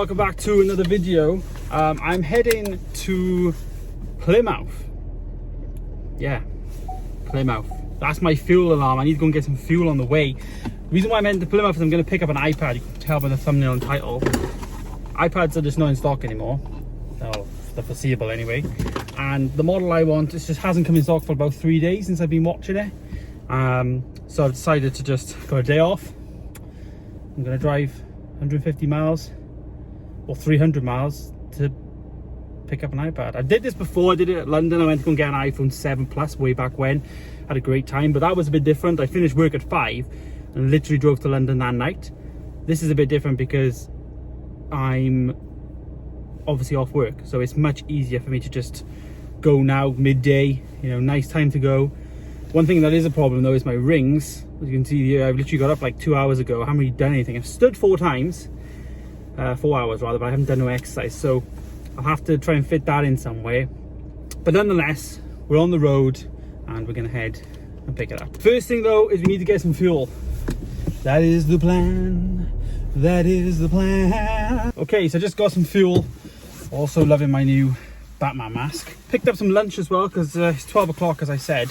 welcome back to another video. I'm heading to Plymouth. Yeah, Plymouth. That's my fuel alarm. I need to go and get some fuel on the way. The reason why I'm heading to Plymouth is I'm going to pick up an iPad. You can tell by the thumbnail and title. iPads are just not in stock anymore. Oh, the foreseeable anyway. And the model I want, it just hasn't come in stock for about 3 days since I've been watching it. So I've decided to just go a day off. I'm going to drive 150 miles or 300 miles to pick up an iPad. I did this before. I did it at London. I went to go and get an iPhone 7 Plus way back when. Had a great time, but that was a bit different. I finished work at 5 and literally drove to London that night. This is a bit different because I'm obviously off work, so it's much easier for me to just go now, midday, you know, nice time to go. One thing that is a problem though is my rings. As you can see here, I've literally got up like 2 hours ago. I haven't really done anything. I've stood 4 times, 4 hours rather, but I haven't done no exercise, so I'll have to try and fit that in somewhere. But nonetheless, we're on the road and we're gonna head and pick it up. First thing though is we need to get some fuel. That is the plan. That is the plan. Okay, so I just got some fuel. Also loving my new Batman mask. Picked up some lunch as well because it's 12 o'clock as I said.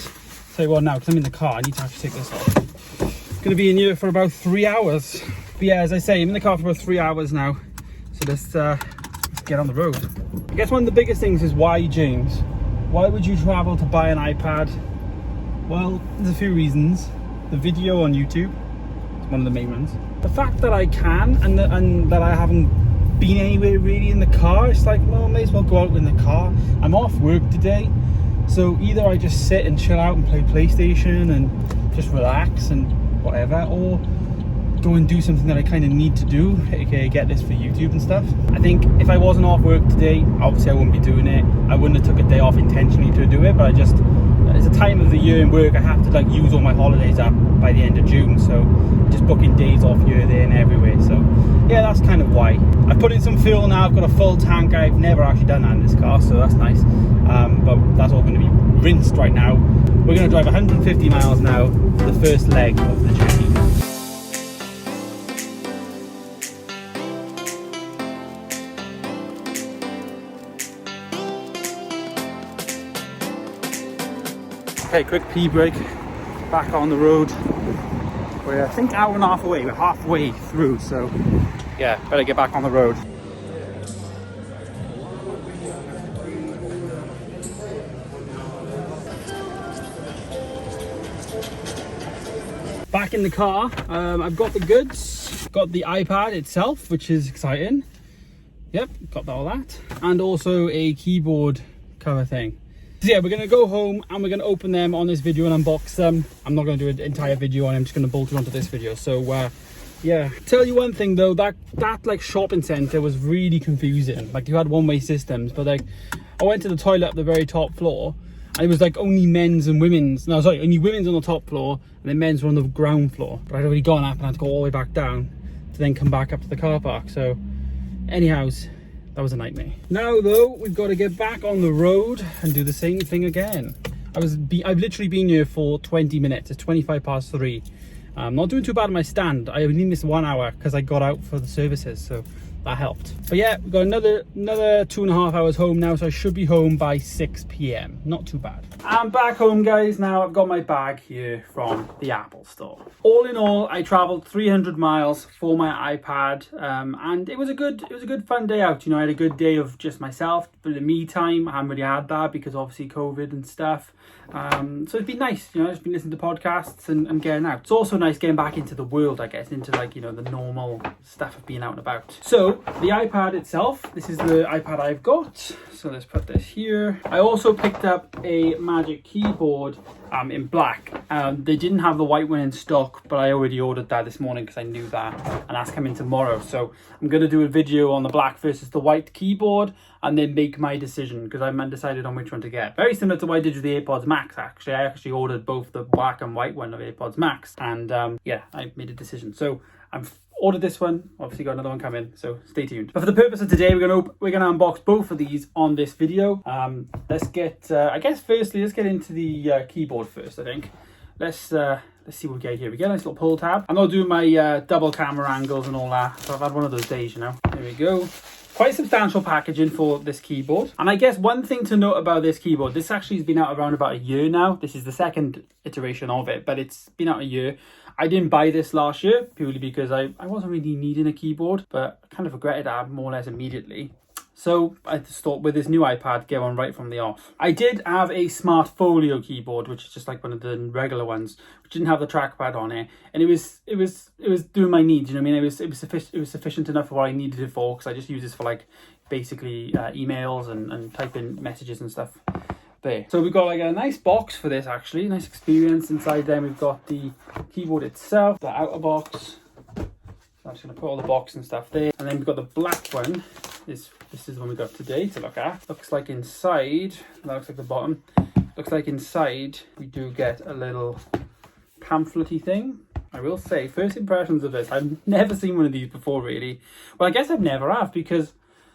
Tell you what now, because I'm in the car, I need to actually take this off. Gonna be in here for about 3 hours. But yeah, as I say, I'm in the car for about 3 hours now. So let's get on the road. I guess one of the biggest things is why, James? Why would you travel to buy an iPad? Well, there's a few reasons. The video on YouTube is one of the main ones. The fact that I can and that I haven't been anywhere really in the car, it's like, well, I may as well go out in the car. I'm off work today, so either I just sit and chill out and play PlayStation and just relax and whatever, or go and do something that I kind of need to do, aka get this for YouTube and stuff. I think if I wasn't off work today, obviously I wouldn't be doing it. I wouldn't have took a day off intentionally to do it, but it's a time of the year in work I have to like use all my holidays up by the end of June, so just booking days off here, there and everywhere. So yeah, that's kind of why. I've put in some fuel now. I've got a full tank. I've never actually done that in this car, so that's nice. But that's all going to be rinsed right now. We're going to drive 150 miles now, the first leg of the journey. Okay, quick pee break, back on the road. We're I think hour and a half away, we're halfway through, so yeah, better get back on the road. Back in the car, I've got the goods, got the iPad itself, which is exciting. Yep, got all that. And also a keyboard cover thing. So yeah, we're going to go home and we're going to open them on this video and unbox them. I'm not going to do an entire video on it, I'm just going to bolt it onto this video. So yeah, tell you one thing though, that like shopping centre was really confusing. Like you had one-way systems, but like I went to the toilet at the very top floor and it was like only men's and women's. No, sorry, only women's on the top floor and then men's were on the ground floor. But I'd already gone up and I had to go all the way back down to then come back up to the car park. So anyhows, that was a nightmare. Now though, we've got to get back on the road and do the same thing again. I've literally been here for 20 minutes. It's 25 past 3. I'm not doing too bad on my stand. I only missed 1 hour because I got out for the services, so that helped. But yeah, we've got another 2.5 hours home now, so I should be home by 6 p.m. Not too bad. I'm back home, guys. Now I've got my bag here from the Apple store. All in all, I traveled 300 miles for my iPad, and it was a good fun day out. You know, I had a good day of just myself, but the me time, I haven't really had that because obviously COVID and stuff. So it's been nice, you know, just been listening to podcasts and getting out. It's also nice getting back into the world, I guess, into like, you know, the normal stuff of being out and about. So the iPad itself, this is the iPad I've got. So let's put this here. I also picked up a Magic Keyboard in black. They didn't have the white one in stock, but I already ordered that this morning because I knew that, and that's coming tomorrow. So I'm going to do a video on the black versus the white keyboard and then make my decision because I'm undecided on which one to get. Very similar to what I did with the AirPods Max, actually. I actually ordered both the black and white one of AirPods Max, and yeah, I made a decision. So I've ordered this one, obviously got another one coming, so stay tuned. But for the purpose of today, we're gonna unbox both of these on this video. Let's get I guess firstly let's get into the keyboard first. I think let's let's see what we get here. We get a nice little pull tab. I'm not doing my double camera angles and all that. So I've had one of those days, you know. There we go. Quite substantial packaging for this keyboard. And I guess one thing to note about this keyboard, this actually has been out around about a year now. This is the second iteration of it, but it's been out a year. I didn't buy this last year purely because I wasn't really needing a keyboard, but I kind of regretted that more or less immediately. So I just thought with this new iPad, get one right from the off. I did have a Smart Folio keyboard, which is just like one of the regular ones, which didn't have the trackpad on it, and it was doing my needs. You know what I mean? It was sufficient enough for what I needed it for, because I just use this for like basically emails and typing messages and stuff. There. So we've got like a nice box for this, actually, nice experience inside. Then we've got the keyboard itself, the outer box. I'm just going to put all the box and stuff there. And then we've got the black one. This is the one we got today to look at. Looks like inside, that looks like the bottom. Looks like inside we do get a little pamphlet-y thing. I will say, first impressions of this, I've never seen one of these before, really. Well, I guess I've never have, because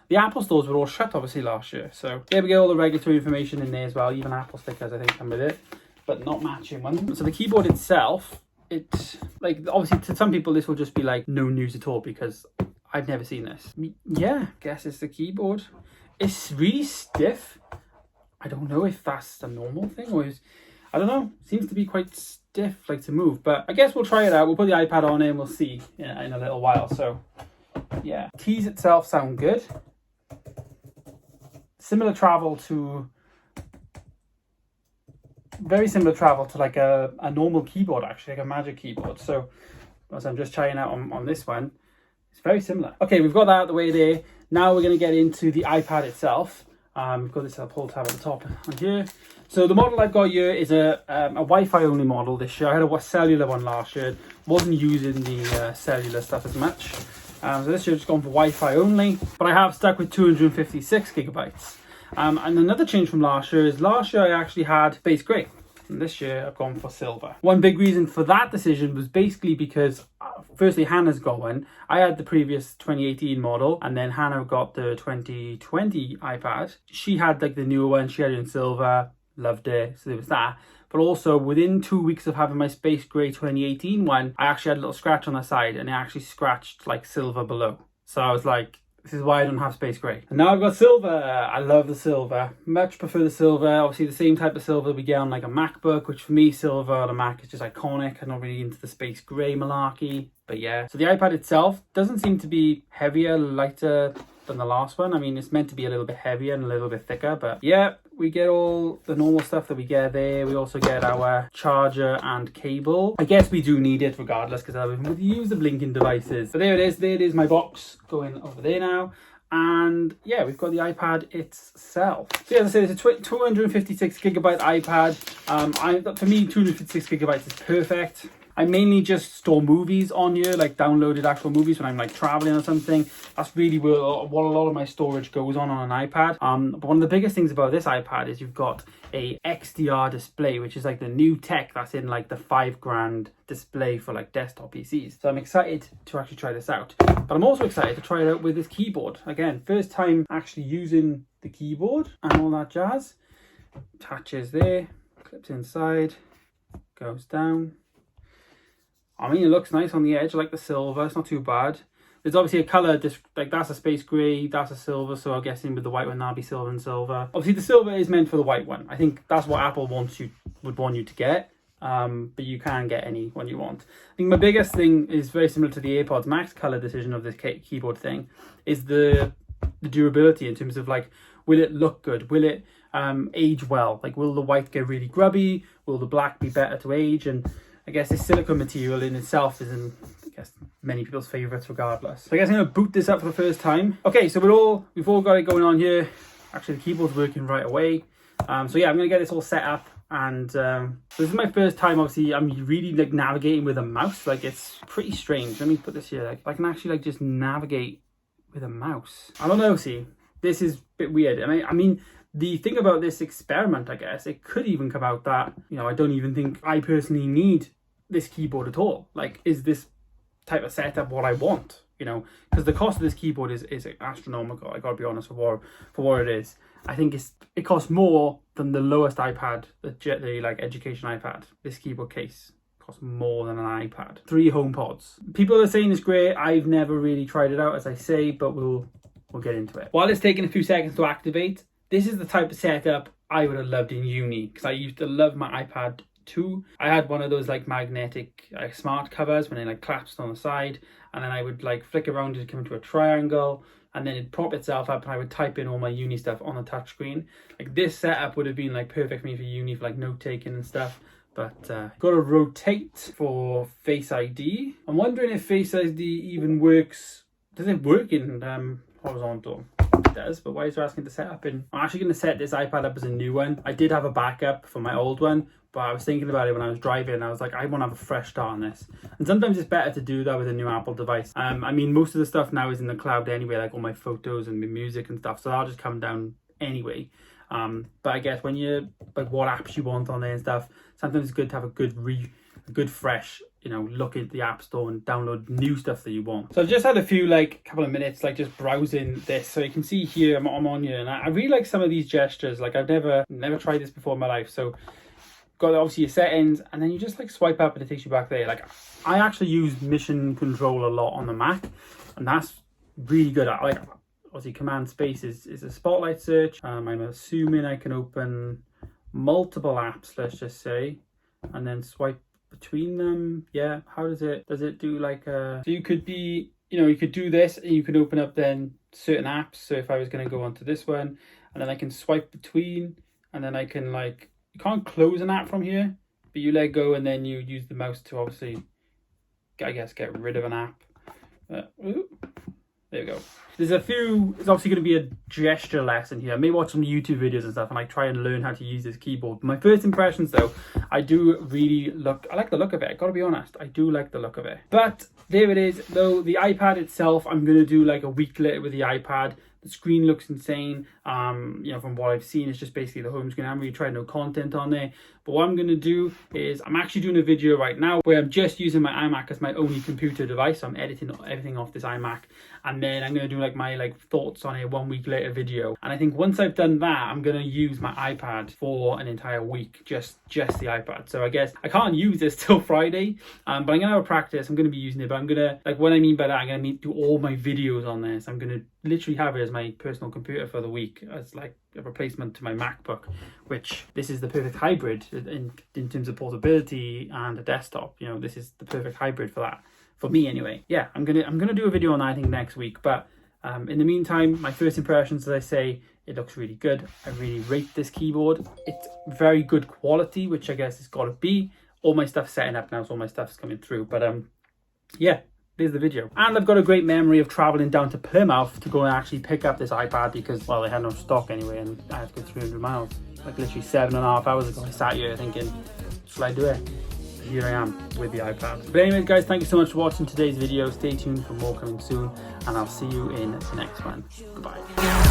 the Apple stores were all shut, obviously, last year. So there we go, all the regulatory information in there as well. Even Apple stickers, I think, come with it, but not matching ones. So the keyboard itself, it's like, obviously to some people this will just be like no news at all, because I've never seen this. Yeah, guess it's the keyboard. It's really stiff. I don't know if that's the normal thing, or I don't know. Seems to be quite stiff, like to move. But I guess we'll try it out. We'll put the iPad on it and we'll see in a little while. So yeah, keys itself sound good. Very similar travel to like a normal keyboard, actually, like a Magic keyboard. So as I'm just trying out on this one, it's very similar. Okay, we've got that out of the way there. Now we're going to get into the iPad itself. We've got this pull tab at the top on here. So the model I've got here is a Wi-Fi only model this year. I had a cellular one last year. Wasn't using the cellular stuff as much. So this year I've just gone for Wi-Fi only. But I have stuck with 256 gigabytes. And another change from last year is last year I actually had space grey. And this year I've gone for silver. One big reason for that decision was basically because firstly Hannah's got one. I had the previous 2018 model, and then Hannah got the 2020 iPad. She had like the newer one, she had it in silver, loved it, so there was that. But also within 2 weeks of having my space grey 2018 one, I actually had a little scratch on the side, and it actually scratched like silver below. So I was like, this is why I don't have space grey. And now I've got silver. I love the silver. Much prefer the silver. Obviously the same type of silver we get on like a MacBook, which for me, silver on a Mac is just iconic. I'm not really into the space grey malarkey. But yeah. So the iPad itself doesn't seem to be heavier, lighter than the last one. I mean, it's meant to be a little bit heavier and a little bit thicker, but yeah, we get all the normal stuff that we get there. We also get our charger and cable. I guess we do need it regardless, because we use the blinking devices. But there it is. There it is, my box going over there now. And yeah, we've got the iPad itself. So yeah, as I said, it's a 256 gigabyte iPad. For me, 256 gigabytes is perfect. I mainly just store movies on here, like downloaded actual movies when I'm like traveling or something. That's really what a lot of my storage goes on an iPad. But one of the biggest things about this iPad is you've got a XDR display, which is like the new tech that's in like the $5,000 display for like desktop PCs. So I'm excited to actually try this out. But I'm also excited to try it out with this keyboard. Again, first time actually using the keyboard and all that jazz. Attaches there, clips inside, goes down. I mean, it looks nice on the edge. I like the silver. It's not too bad. There's obviously a colour, like that's a space grey, that's a silver. So I'm guessing with the white one, that'll be silver and silver. Obviously, the silver is meant for the white one. I think that's what Apple would want you to get. But you can get any one you want. I think my biggest thing is very similar to the AirPods Max colour decision of this keyboard thing, is the durability in terms of like, will it look good? Will it age well? Like, will the white get really grubby? Will the black be better to age? And I guess this silicone material in itself isn't, I guess, many people's favourites regardless. So I guess I'm going to boot this up for the first time. Okay, so we've all got it going on here. Actually, the keyboard's working right away. So yeah, I'm going to get this all set up. And so this is my first time, obviously, I'm really like navigating with a mouse. Like, it's pretty strange. Let me put this here. Like, I can actually like just navigate with a mouse. I don't know, see. This is a bit weird. I mean, the thing about this experiment, I guess, it could even come out that, you know, I don't even think I personally need this keyboard at all. Like, is this type of setup what I want? You know, because the cost of this keyboard is astronomical. I gotta be honest, for what it is. I think it costs more than the lowest iPad, the like education iPad. This keyboard case costs more than an iPad. 3 HomePods. People are saying it's great. I've never really tried it out, as I say, but we'll get into it. While it's taking a few seconds to activate, this is the type of setup I would have loved in uni, because I used to love my iPad 2. I had one of those like magnetic smart covers when it like collapsed on the side, and then I would like flick around it to come into a triangle, and then it'd prop itself up and I would type in all my uni stuff on the touchscreen. Like this setup would have been like perfect for me for uni, for like note taking and stuff. But got to rotate for Face ID. I'm wondering if Face ID even works. Does it work in horizontal? It does, but why is it asking to set up in? I'm actually going to set this iPad up as a new one. I did have a backup for my old one, but I was thinking about it when I was driving. I was like, I want to have a fresh start on this. And sometimes it's better to do that with a new Apple device. I mean, most of the stuff now is in the cloud anyway, like all my photos and my music and stuff. So that'll just come down anyway. But I guess when you like what apps you want on there and stuff, sometimes it's good to have a good fresh, you know, look at the App Store and download new stuff that you want. So I've just had a few couple of minutes just browsing this. So you can see here I'm on here, and I really like some of these gestures. Like I've never tried this before in my life. So got obviously your settings, and then you just swipe up and it takes you back there. Like I actually use Mission Control a lot on the Mac, and that's really good. Obviously command space is a spotlight search. I'm assuming I can open multiple apps, let's just say, and then swipe between them. Yeah, how does it do so you could be, you could do this and you could open up then certain apps. So if I was going to go onto this one, and then I can swipe between, and then I can you can't close an app from here, but you let go and then you use the mouse to obviously, I guess, get rid of an app. There we go. There's obviously going to be a gesture lesson here. I may watch some YouTube videos and stuff and try and learn how to use this keyboard. My first impressions though, I like the look of it. I gotta be honest, I do like the look of it. But there it is though. The iPad itself, I'm going to do a week later with the iPad. The screen looks insane. From what I've seen, it's just basically the home screen. I haven't really tried no content on there. But what I'm going to do is I'm actually doing a video right now where I'm just using my iMac as my only computer device. So I'm editing everything off this iMac. And then I'm going to do my thoughts on a 1 week later video. And I think once I've done that, I'm going to use my iPad for an entire week. Just the iPad. So I guess I can't use this till Friday. But I'm going to have a practice. I'm going to be using it. But I'm going to, what I mean by that, I'm going to do all my videos on this. I'm going to literally have it as my personal computer for the week, as a replacement to my MacBook, which this is the perfect hybrid in terms of portability and a desktop. This is the perfect hybrid for that, for me anyway. Yeah, I'm gonna do a video on that, I think, next week. But in the meantime, my first impressions, as I say, it looks really good. I really rate this keyboard. It's very good quality, which I guess it's got to be. All my stuff's setting up now, so all my stuff's coming through. But yeah, there's the video. And I've got a great memory of traveling down to Plymouth to go and actually pick up this iPad because, well, they had no stock anyway, and I had to go 300 miles. Literally 7.5 hours ago, I sat here thinking, should I do it? Here I am with the iPad. But anyways, guys, thank you so much for watching today's video. Stay tuned for more coming soon, and I'll see you in the next one. Goodbye.